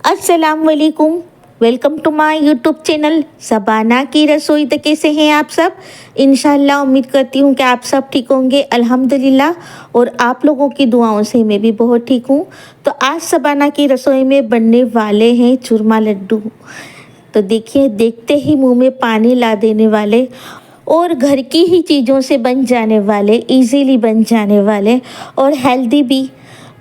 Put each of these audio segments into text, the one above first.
अस्सलाम वालेकुम। Welcome to my YouTube channel Sabana की रसोई। तो कैसे हैं आप सब? इंशाल्लाह उम्मीद करती हूँ कि आप सब ठीक होंगे अल्हम्दुलिल्लाह, और आप लोगों की दुआओं से मैं भी बहुत ठीक हूँ। तो आज सबाना की रसोई में बनने वाले हैं चूरमा लड्डू। तो देखिए, देखते ही मुंह में पानी ला देने वाले और घर की ही चीज़ों से बन जाने वाले, इजीली बन जाने वाले और हेल्दी भी।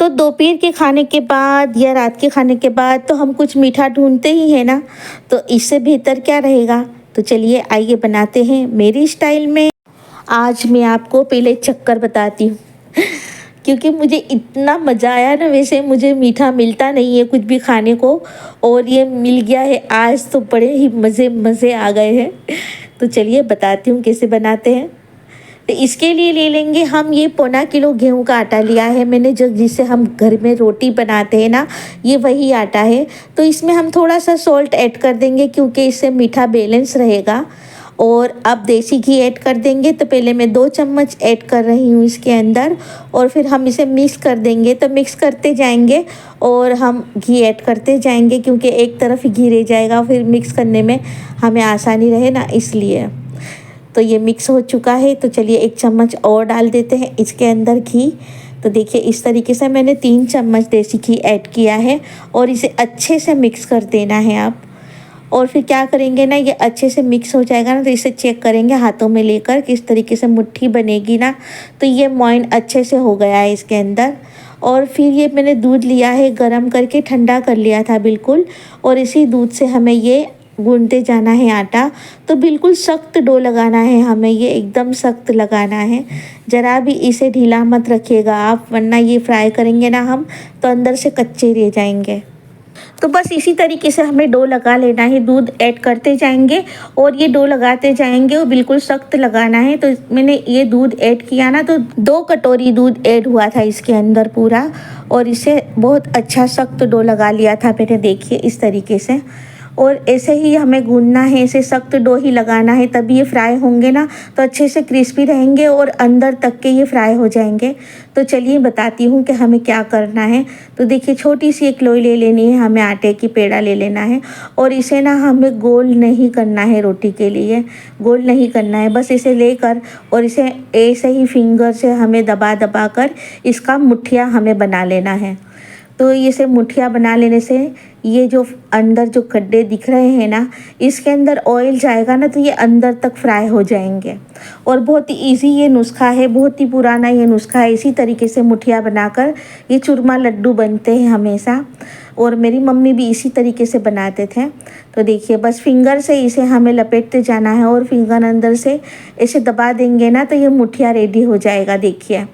तो दोपहर के खाने के बाद या रात के खाने के बाद तो हम कुछ मीठा ढूंढते ही हैं ना, तो इससे बेहतर क्या रहेगा। तो चलिए आइए बनाते हैं मेरी स्टाइल में। आज मैं आपको पहले चक्कर बताती हूँ क्योंकि मुझे इतना मज़ा आया ना, वैसे मुझे मीठा मिलता नहीं है कुछ भी खाने को, और ये मिल गया है आज तो बड़े ही मज़े मज़े आ गए हैं। तो चलिए बताती हूँ कैसे बनाते हैं। तो इसके लिए ले लेंगे हम ये 1.25 किलो गेहूं का आटा लिया है मैंने, जो जिससे हम घर में रोटी बनाते हैं ना, ये वही आटा है। तो इसमें हम थोड़ा सा सॉल्ट ऐड कर देंगे क्योंकि इससे मीठा बैलेंस रहेगा। और अब देसी घी ऐड कर देंगे। तो पहले मैं 2 चम्मच ऐड कर रही हूँ इसके अंदर, और फिर हम इसे मिक्स कर देंगे। तो मिक्स करते जाएंगे और हम घी ऐड करते जाएंगे क्योंकि एक तरफ ही घी रह जाएगा, फिर मिक्स करने में हमें आसानी रहे ना, इसलिए। तो ये मिक्स हो चुका है। तो चलिए 1 चम्मच और डाल देते हैं इसके अंदर घी। तो देखिए इस तरीके से मैंने 3 चम्मच देसी घी ऐड किया है और इसे अच्छे से मिक्स कर देना है आप। और फिर क्या करेंगे ना, ये अच्छे से मिक्स हो जाएगा ना, तो इसे चेक करेंगे हाथों में लेकर किस तरीके से मुट्ठी बनेगी ना। तो ये मोइन अच्छे से हो गया है इसके अंदर। और फिर ये मैंने दूध लिया है, गरम करके ठंडा कर लिया था बिल्कुल, और इसी दूध से हमें ये गूंथते जाना है आटा। तो बिल्कुल सख्त डो लगाना है हमें, ये एकदम सख्त लगाना है। ज़रा भी इसे ढीला मत रखिएगा आप, वरना ये फ्राई करेंगे ना हम तो अंदर से कच्चे रह जाएंगे। तो बस इसी तरीके से हमें डो लगा लेना है, दूध ऐड करते जाएंगे और ये डो लगाते जाएंगे और बिल्कुल सख्त लगाना है। तो मैंने ये दूध ऐड किया ना, तो 2 कटोरी दूध ऐड हुआ था इसके अंदर पूरा, और इसे बहुत अच्छा सख्त डो लगा लिया था मैंने, देखिए इस तरीके से। और ऐसे ही हमें गूंदना है, ऐसे सख्त डो ही लगाना है, तभी ये फ्राई होंगे ना तो अच्छे से क्रिस्पी रहेंगे और अंदर तक के ये फ्राई हो जाएंगे। तो चलिए बताती हूँ कि हमें क्या करना है। तो देखिए छोटी सी एक लोई ले लेनी है हमें, आटे की पेड़ा ले लेना है, और इसे ना हमें गोल नहीं करना है, रोटी के लिए गोल नहीं करना है। बस इसे लेकर और इसे ऐसे ही फिंगर से हमें दबा दबा कर इसका मुठिया हमें बना लेना है। तो इसे मुठिया बना लेने से ये जो अंदर जो गड्ढे दिख रहे हैं ना, इसके अंदर ऑयल जाएगा ना, तो ये अंदर तक फ्राई हो जाएंगे। और बहुत ही इजी ये नुस्खा है, बहुत ही पुराना ये नुस्खा है। इसी तरीके से मुठिया बनाकर ये चूरमा लड्डू बनते हैं हमेशा, और मेरी मम्मी भी इसी तरीके से बनाते थे। तो देखिए बस फिंगर से इसे हमें लपेटते जाना है और फिंगर अंदर से ऐसे दबा देंगे ना, तो ये मुठिया रेडी हो जाएगा। देखिए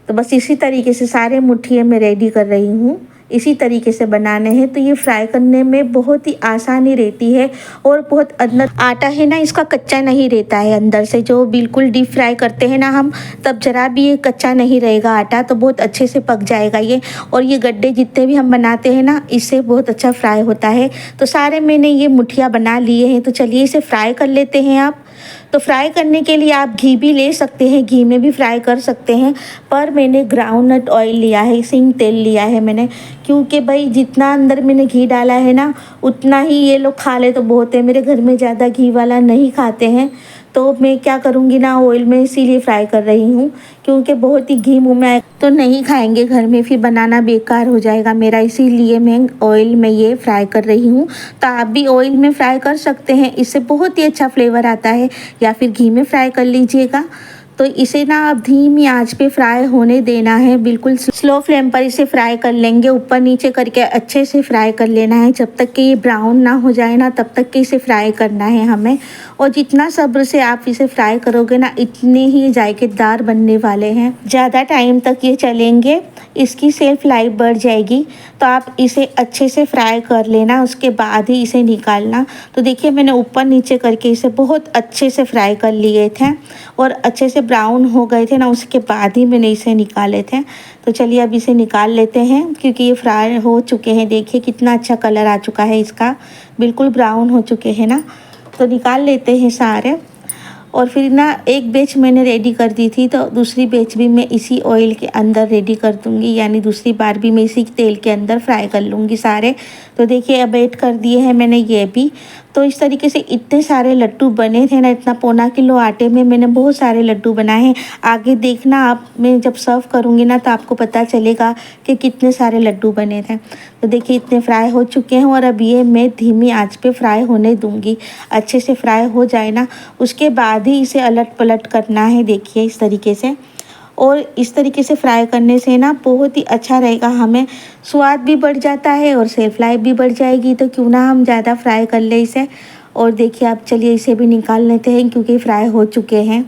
तो बस इसी तरीके से सारे मुठिए मैं रेडी कर रही हूँ, इसी तरीके से बनाने हैं। तो ये फ्राई करने में बहुत ही आसानी रहती है, और बहुत अंदर आटा है ना इसका कच्चा नहीं रहता है अंदर से। जो बिल्कुल डीप फ्राई करते हैं ना हम, तब जरा भी ये कच्चा नहीं रहेगा आटा, तो बहुत अच्छे से पक जाएगा ये। और ये गड्ढे जितने भी हम बनाते हैं ना, इससे बहुत अच्छा फ्राई होता है। तो सारे मैंने ये मुठिया बना लिए हैं। तो चलिए इसे फ्राई कर लेते हैं आप। तो फ्राई करने के लिए आप घी भी ले सकते हैं, घी में भी फ्राई कर सकते हैं, पर मैंने ग्राउंडनट ऑयल लिया है, सिंग तेल लिया है मैंने, क्योंकि भाई जितना अंदर मैंने घी डाला है ना, उतना ही ये लोग खा ले तो बहुत है। मेरे घर में ज़्यादा घी वाला नहीं खाते हैं, तो मैं क्या करूँगी ना, ऑयल में इसीलिए फ्राई कर रही हूँ, क्योंकि बहुत ही घी मुँह में आए तो नहीं खाएंगे घर में, फिर बनाना बेकार हो जाएगा मेरा, इसीलिए मैं ऑयल में ये फ्राई कर रही हूँ। तो आप भी ऑयल में फ्राई कर सकते हैं, इससे बहुत ही अच्छा फ्लेवर आता है, या फिर घी में फ्राई कर लीजिएगा। तो इसे ना आप धीमी आंच पे फ्राई होने देना है, बिल्कुल स्लो फ्लेम पर इसे फ्राई कर लेंगे, ऊपर नीचे करके अच्छे से फ्राई कर लेना है। जब तक कि ये ब्राउन ना हो जाए ना, तब तक कि इसे फ्राई करना है हमें। और जितना सब्र से आप इसे फ्राई करोगे ना, इतने ही जायकेदार बनने वाले हैं, ज़्यादा टाइम तक ये चलेंगे, इसकी सेल्फ लाइफ बढ़ जाएगी। तो आप इसे अच्छे से फ्राई कर लेना, उसके बाद ही इसे निकालना। तो देखिए मैंने ऊपर नीचे करके इसे बहुत अच्छे से फ्राई कर लिए थे, और अच्छे से ब्राउन हो गए थे ना, उसके बाद ही मैंने इसे निकाले थे। तो चलिए अब इसे निकाल लेते हैं, क्योंकि ये फ्राई हो चुके हैं। देखिए कितना अच्छा कलर आ चुका है इसका, बिल्कुल ब्राउन हो चुके हैं ना। तो निकाल लेते हैं सारे। और फिर ना एक बैच मैंने रेडी कर दी थी, तो दूसरी बैच भी मैं इसी ऑयल के अंदर रेडी कर दूँगी, यानी दूसरी बार भी मैं इसी तेल के अंदर फ्राई कर लूँगी सारे। तो देखिए अब ऐड कर दिए हैं मैंने ये भी। तो इस तरीके से इतने सारे लड्डू बने थे ना, इतना पौना किलो आटे में मैंने बहुत सारे लड्डू बनाए हैं। आगे देखना आप, मैं जब सर्व करूँगी ना तो आपको पता चलेगा कि कितने सारे लड्डू बने थे। तो देखिए इतने फ्राई हो चुके हैं और अब ये मैं धीमी आंच पे फ्राई होने दूँगी। अच्छे से फ्राई हो जाए ना, उसके बाद ही इसे अलट पलट करना है। देखिए इस तरीके से, और इस तरीके से फ्राई करने से ना बहुत ही अच्छा रहेगा, हमें स्वाद भी बढ़ जाता है और सेल्फ लाइफ भी बढ़ जाएगी। तो क्यों ना हम ज़्यादा फ्राई कर ले इसे। और देखिए आप, चलिए इसे भी निकाल लेते हैं क्योंकि फ्राई हो चुके हैं।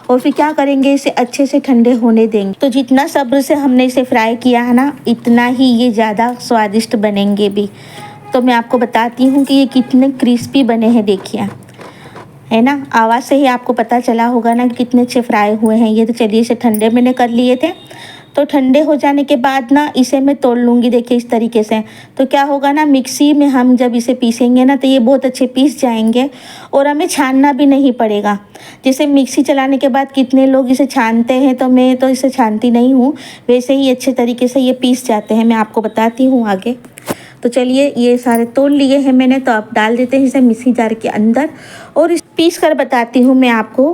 और फिर क्या करेंगे, इसे अच्छे से ठंडे होने देंगे। तो जितना सब्र से हमने इसे फ्राई किया है ना, इतना ही ये ज़्यादा स्वादिष्ट बनेंगे भी। तो मैं आपको बताती हूँ कि ये कितने क्रिस्पी बने हैं। देखिए, है ना, आवाज़ से ही आपको पता चला होगा ना कि कितने अच्छे फ्राई हुए हैं ये। तो चलिए इसे ठंडे मैंने कर लिए थे। तो ठंडे हो जाने के बाद ना इसे मैं तोड़ लूँगी। देखिए इस तरीके से। तो क्या होगा ना, मिक्सी में हम जब इसे पीसेंगे ना तो ये बहुत अच्छे पीस जाएंगे और हमें छानना भी नहीं पड़ेगा। जैसे मिक्सी चलाने के बाद कितने लोग इसे छानते हैं, तो मैं तो इसे छानती नहीं हूँ, वैसे ही अच्छे तरीके से ये पीस जाते हैं। मैं आपको बताती हूँ आगे। तो चलिए ये सारे तोड़ लिए हैं मैंने, तो अब डाल देते हैं इसे मिक्सी जार के अंदर और इस पीस कर बताती हूँ मैं आपको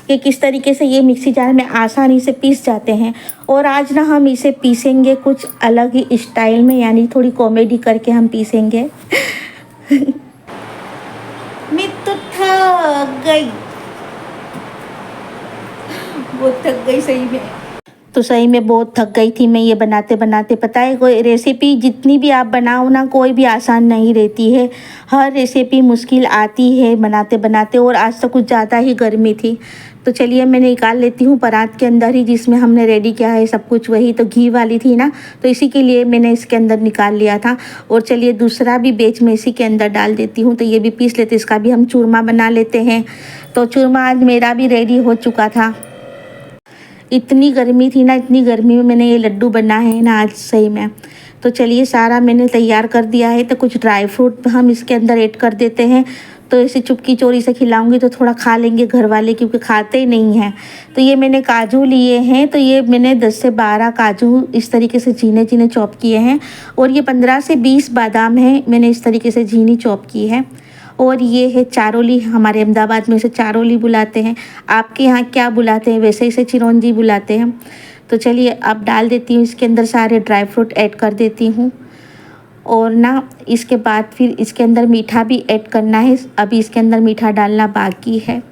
कि किस तरीके से ये मिक्सी जार में आसानी से पीस जाते हैं। और आज ना हम इसे पीसेंगे कुछ अलग ही स्टाइल में, यानी थोड़ी कॉमेडी करके हम पीसेंगे। मैं तो थक गई, बहुत थक गई सही में। तो सही में बहुत थक गई थी मैं ये बनाते बनाते। पता है, कोई रेसिपी जितनी भी आप बनाओ ना, कोई भी आसान नहीं रहती है। हर रेसिपी मुश्किल आती है बनाते बनाते, और आज तो कुछ ज़्यादा ही गर्मी थी। तो चलिए मैं निकाल लेती हूँ परात के अंदर ही, जिसमें हमने रेडी किया है सब कुछ। वही तो घी वाली थी ना, तो इसी के लिए मैंने इसके अंदर निकाल लिया था। और चलिए दूसरा भी बैच में इसी के अंदर डाल देती हूँ। तो ये भी पीस लेते, इसका भी हम चूरमा बना लेते हैं। तो चूरमा आज मेरा भी रेडी हो चुका था। इतनी गर्मी थी ना, इतनी गर्मी में मैंने ये लड्डू बनाए हैं ना आज सही में। तो चलिए सारा मैंने तैयार कर दिया है। तो कुछ ड्राई फ्रूट हम इसके अंदर ऐड कर देते हैं। तो ऐसे चुपकी चोरी से खिलाऊंगी तो थोड़ा खा लेंगे घर वाले, क्योंकि खाते ही नहीं हैं। तो ये मैंने काजू लिए हैं, तो ये मैंने 10 से 12 काजू इस तरीके से झीने झीने चॉप किए हैं। और ये 15 से 20 बादाम हैं, मैंने इस तरीके से झीनी चॉप की है। और ये है चारोली, हमारे अहमदाबाद में इसे चारोली बुलाते हैं। आपके यहाँ क्या बुलाते हैं, वैसे इसे चिरौंजी बुलाते हैं। तो चलिए अब डाल देती हूँ इसके अंदर, सारे ड्राई फ्रूट ऐड कर देती हूँ। और ना इसके बाद फिर इसके अंदर मीठा भी ऐड करना है। अभी इसके अंदर मीठा डालना बाकी है।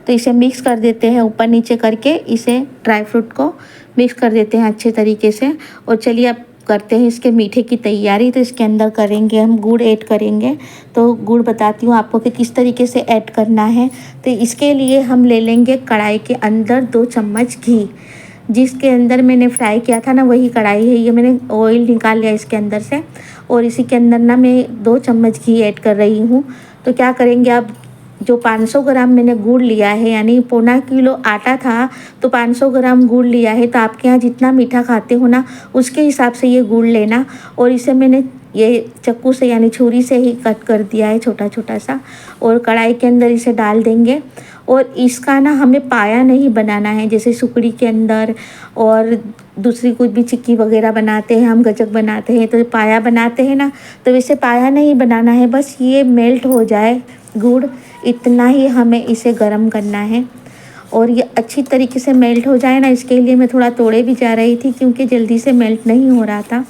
तो इसे मिक्स कर देते हैं, ऊपर नीचे करके इसे ड्राई फ्रूट को मिक्स कर देते हैं अच्छे तरीके से। और चलिए अब करते हैं इसके मीठे की तैयारी। तो इसके अंदर करेंगे हम गुड़ ऐड करेंगे। तो गुड़ बताती हूँ आपको कि किस तरीके से ऐड करना है। तो इसके लिए हम ले लेंगे कढ़ाई के अंदर 2 चम्मच घी। जिसके अंदर मैंने फ्राई किया था ना, वही कढ़ाई है। ये मैंने ऑयल निकाल लिया इसके अंदर से, और इसी के अंदर ना मैं 2 चम्मच घी ऐड कर रही हूँ। तो क्या करेंगे, अब जो 500 ग्राम मैंने गुड़ लिया है, यानी पौना किलो आटा था तो 500 ग्राम गुड़ लिया है। तो आपके यहाँ जितना मीठा खाते हो ना, उसके हिसाब से ये गुड़ लेना। और इसे मैंने ये चक्कू से यानी छुरी से ही कट कर दिया है छोटा छोटा सा। और कढ़ाई के अंदर इसे डाल देंगे। और इसका ना हमें पाया नहीं बनाना है, जैसे सुकड़ी के अंदर और दूसरी कुछ भी चिक्की वगैरह बनाते हैं, हम गजक बनाते हैं तो पाया बनाते हैं ना, तो वैसे पाया नहीं बनाना है। बस ये मेल्ट हो जाए गुड़, इतना ही हमें इसे गर्म करना है। और ये अच्छी तरीके से मेल्ट हो जाए ना, इसके लिए मैं थोड़ा तोड़े भी जा रही थी क्योंकि जल्दी से मेल्ट नहीं हो रहा था।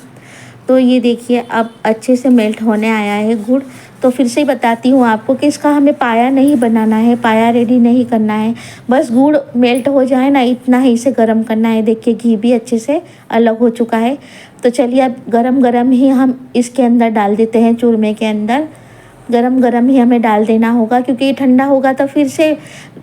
तो ये देखिए अब अच्छे से मेल्ट होने आया है गुड़। तो फिर से बताती हूँ आपको कि इसका हमें पाया नहीं बनाना है, पाया रेडी नहीं करना है। बस गुड़ मेल्ट हो जाए ना, इतना ही इसे गर्म करना है। देखिए घी भी अच्छे से अलग हो चुका है। तो चलिए अब गरम गरम ही हम इसके अंदर डाल देते हैं, चूरमे के अंदर गरम गरम ही हमें डाल देना होगा, क्योंकि ये ठंडा होगा तो फिर से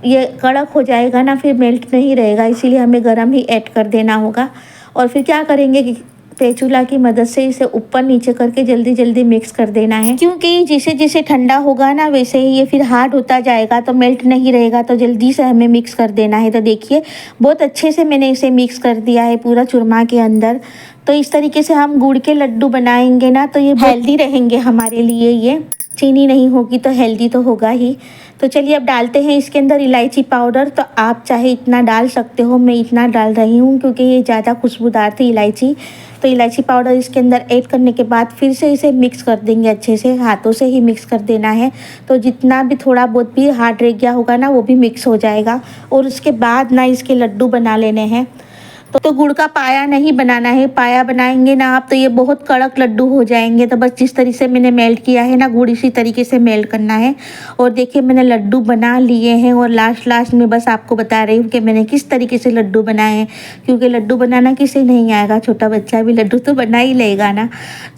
ये कड़क हो जाएगा ना, फिर मेल्ट नहीं रहेगा। इसीलिए हमें गरम ही ऐड कर देना होगा। और फिर क्या करेंगे कि स्पैचुला की मदद से इसे ऊपर नीचे करके जल्दी जल्दी मिक्स कर देना है, क्योंकि जैसे जैसे ठंडा होगा ना वैसे ही ये फिर हार्ड होता जाएगा, तो मेल्ट नहीं रहेगा। तो जल्दी से हमें मिक्स कर देना है। तो देखिए बहुत अच्छे से मैंने इसे मिक्स कर दिया है पूरा चूरमा के अंदर। तो इस तरीके से हम गुड़ के लड्डू बनाएंगे ना, तो ये हेल्दी रहेंगे हमारे लिए। ये चीनी नहीं होगी तो हेल्दी तो होगा ही। तो चलिए अब डालते हैं इसके अंदर इलायची पाउडर। तो आप चाहे इतना डाल सकते हो, मैं इतना डाल रही हूँ क्योंकि ये ज़्यादा खुशबूदार थी इलायची। तो इलायची पाउडर इसके अंदर ऐड करने के बाद फिर से इसे मिक्स कर देंगे, अच्छे से हाथों से ही मिक्स कर देना है। तो जितना भी थोड़ा बहुत भी हार्ड रह गया होगा ना वो भी मिक्स हो जाएगा। और उसके बाद ना इसके लड्डू बना लेने हैं। तो गुड़ का पाया नहीं बनाना है, पाया बनाएंगे ना आप तो ये बहुत कड़क लड्डू हो जाएंगे। तो बस जिस तरीके से मैंने मेल्ट किया है ना गुड़, इसी तरीके से मेल्ट करना है। और देखिए मैंने लड्डू बना लिए हैं और लास्ट में बस आपको बता रही हूँ कि मैंने किस तरीके से लड्डू बनाए हैं, क्योंकि लड्डू बनाना किसे नहीं आएगा, छोटा बच्चा भी लड्डू तो बना ही लेगा ना।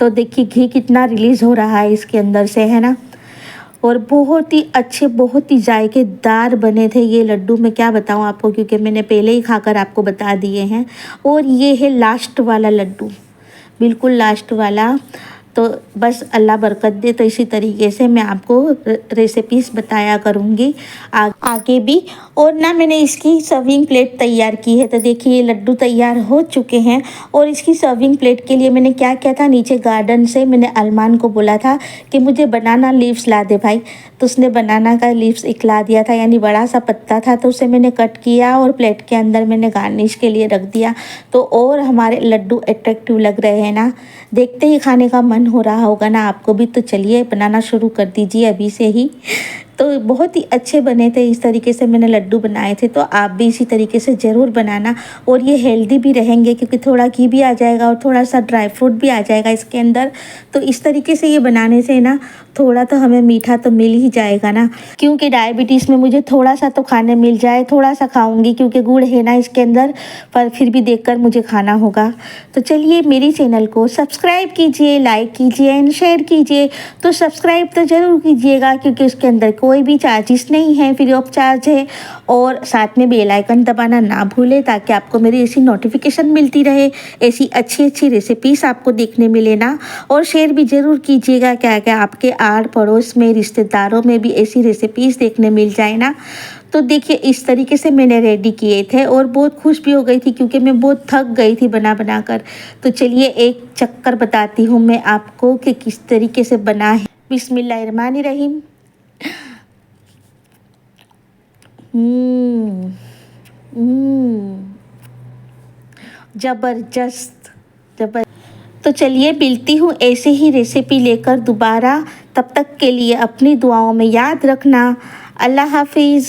तो देखिए घी कितना रिलीज़ हो रहा है इसके अंदर से, है ना। और बहुत ही अच्छे, बहुत ही जायकेदार बने थे ये लड्डू। मैं क्या बताऊँ आपको, क्योंकि मैंने पहले ही खाकर आपको बता दिए हैं। और ये है लास्ट वाला लड्डू, बिल्कुल लास्ट वाला। तो बस अल्लाह बरकत दे। तो इसी तरीके से मैं आपको रेसिपीज़ बताया करूँगी आगे भी। और ना मैंने इसकी सर्विंग प्लेट तैयार की है। तो देखिए ये लड्डू तैयार हो चुके हैं। और इसकी सर्विंग प्लेट के लिए मैंने क्या किया था, नीचे गार्डन से मैंने अरमान को बोला था कि मुझे बनाना लीव्स ला दे भाई। तो उसने बनाना का लीव्स एक ला दिया था, यानी बड़ा सा पत्ता था। तो उसे मैंने कट किया और प्लेट के अंदर मैंने गार्निश के लिए रख दिया। तो और हमारे लड्डू अट्रैक्टिव लग रहे हैं ना, देखते ही खाने का मन हो रहा होगा ना आपको भी। तो चलिए बनाना शुरू कर दीजिए अभी से ही। तो बहुत ही अच्छे बने थे, इस तरीके से मैंने लड्डू बनाए थे। तो आप भी इसी तरीके से ज़रूर बनाना। और ये हेल्दी भी रहेंगे क्योंकि थोड़ा घी भी आ जाएगा और थोड़ा सा ड्राई फ्रूट भी आ जाएगा इसके अंदर। तो इस तरीके से ये बनाने से ना थोड़ा तो हमें मीठा तो मिल ही जाएगा ना, क्योंकि डायबिटीज़ में मुझे थोड़ा सा तो खाने मिल जाए, थोड़ा सा खाऊंगी क्योंकि गुड़ है ना इसके अंदर, पर फिर भी देखकर मुझे खाना होगा। तो चलिए मेरी चैनल को सब्सक्राइब कीजिए, लाइक कीजिए एंड शेयर कीजिए। तो सब्सक्राइब तो ज़रूर कीजिएगा क्योंकि उसके अंदर कोई भी चार्जेस नहीं है, फ्री ऑफ चार्ज है। और साथ में बेल आइकन दबाना ना भूलें ताकि आपको मेरी ऐसी नोटिफिकेशन मिलती रहे, ऐसी अच्छी अच्छी रेसिपीज़ आपको देखने मिले ना। और शेयर भी ज़रूर कीजिएगा क्या क्या आपके आड़ पड़ोस में, रिश्तेदारों में भी ऐसी रेसिपीज़ देखने मिल जाए ना। तो देखिए इस तरीके से मैंने रेडी किए थे और बहुत खुश भी हो गई थी क्योंकि मैं बहुत थक गई थी बना बना कर। तो चलिए एक चक्कर बताती हूँ मैं आपको कि किस तरीके से बना है। बिस्मिल्लाहिर्रहमानिर्रहीम। ज़बरदस्त जबर। तो चलिए मिलती हूँ ऐसे ही रेसिपी लेकर दोबारा। तब तक के लिए अपनी दुआओं में याद रखना। अल्लाह हाफिज़।